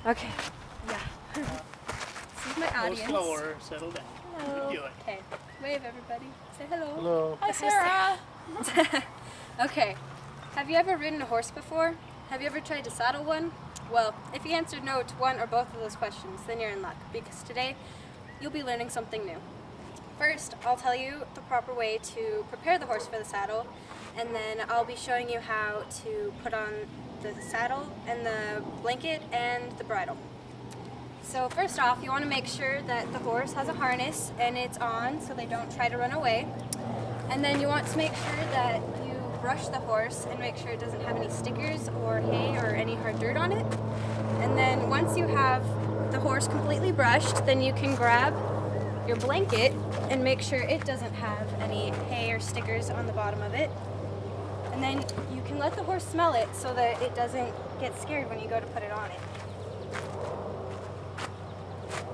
Okay. Yeah. This is my Go audience. slower, settle down. Hello. You can do it. Okay. Wave, everybody. Say hello. Hello. Hi, Sarah. Okay. Have you ever ridden a horse before? Have you ever tried to saddle one? Well, if you answered no to one or both of those questions, then you're in luck, because today you'll be learning something new. First, I'll tell you the proper way to prepare the horse for the saddle, and then I'll be showing you how to put on the saddle and the blanket and the bridle. So first off, you want to make sure that the horse has a harness and it's on so they don't try to run away. And then you want to make sure that you brush the horse and make sure it doesn't have any stickers or hay or any hard dirt on it. And then once you have the horse completely brushed, then you can grab your blanket and make sure it doesn't have any hay or stickers on the bottom of it. And then you can let the horse smell it so that it doesn't get scared when you go to put it on it.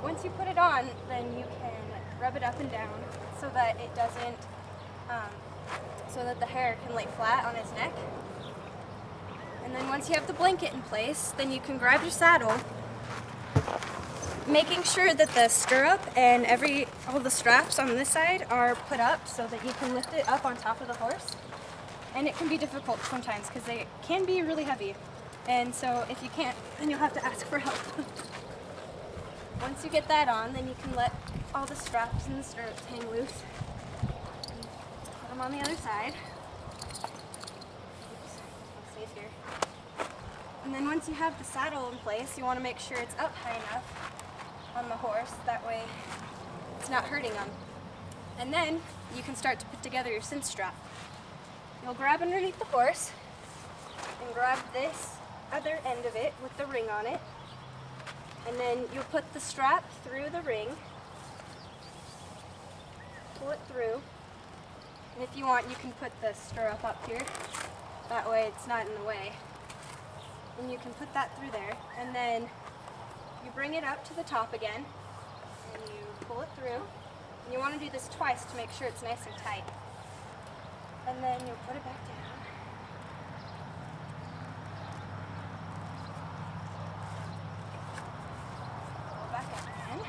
Once you put it on, then you can rub it up and down so that it doesn't, so that the hair can lay flat on its neck. And then once you have the blanket in place, then you can grab your saddle, making sure that the stirrup and all the straps on this side are put up so that you can lift it up on top of the horse. And it can be difficult sometimes because they can be really heavy. And so if you can't, then you'll have to ask for help. Once you get that on, then you can let all the straps and the stirrups hang loose. Put them on the other side. Oops, I'll save here. And then once you have the saddle in place, you want to make sure it's up high enough on the horse, that way it's not hurting them. And then you can start to put together your cinch strap. You'll grab underneath the horse and grab this other end of it with the ring on it. And then you'll put the strap through the ring, pull it through, and if you want you can put the stirrup up here, that way it's not in the way. And you can put that through there, and then you bring it up to the top again, and you pull it through, and you want to do this twice to make sure it's nice and tight. And then you'll put it back down. Back up again.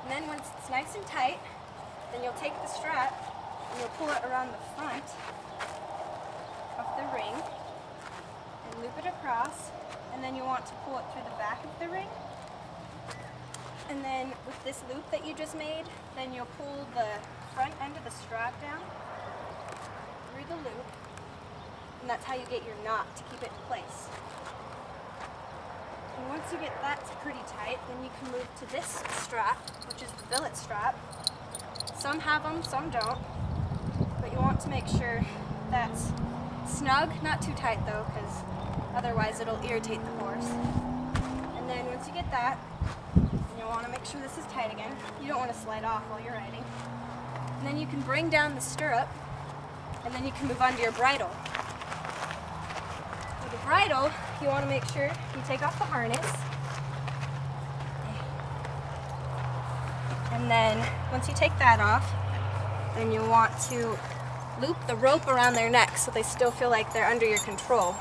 And then once it's nice and tight, then you'll take the strap and you'll pull it around the front of the ring and loop it across, and then you want to pull it through the back of the ring. And then with this loop that you just made, then you'll pull the front end of the strap down through the loop, and that's how you get your knot to keep it in place. And once you get that pretty tight, then you can move to this strap, which is the billet strap. Some have them, some don't, but you want to make sure that's snug, not too tight though, because otherwise it'll irritate the horse. And then once you get that, you'll want to make sure this is tight again. You don't want to slide off while you're riding. And then you can bring down the stirrup, and then you can move on to your bridle. With the bridle, you want to make sure you take off the harness. And then once you take that off, then you'll want to loop the rope around their neck so they still feel like they're under your control.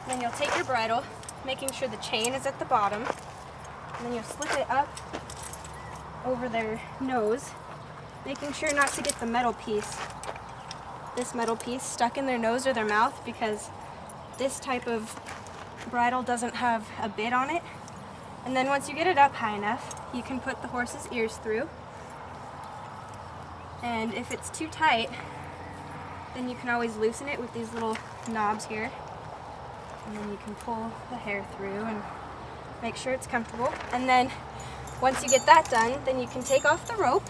Then you'll take your bridle, making sure the chain is at the bottom, and then you'll slip it up over their nose, making sure not to get the metal piece, this metal piece, stuck in their nose or their mouth, because this type of bridle doesn't have a bit on it. And then once you get it up high enough, you can put the horse's ears through. And if it's too tight, then you can always loosen it with these little knobs here. And then you can pull the hair through and make sure it's comfortable. And then once you get that done, then you can take off the rope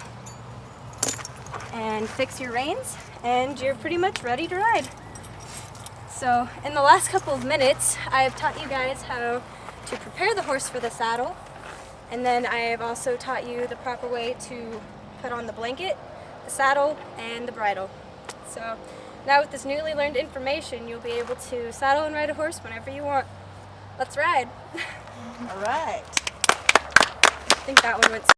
and fix your reins, and you're pretty much ready to ride. So in the last couple of minutes, I have taught you guys how to prepare the horse for the saddle, and then I have also taught you the proper way to put on the blanket, the saddle, and the bridle. So now with this newly learned information, you'll be able to saddle and ride a horse whenever you want. Let's ride. All right. I think that one went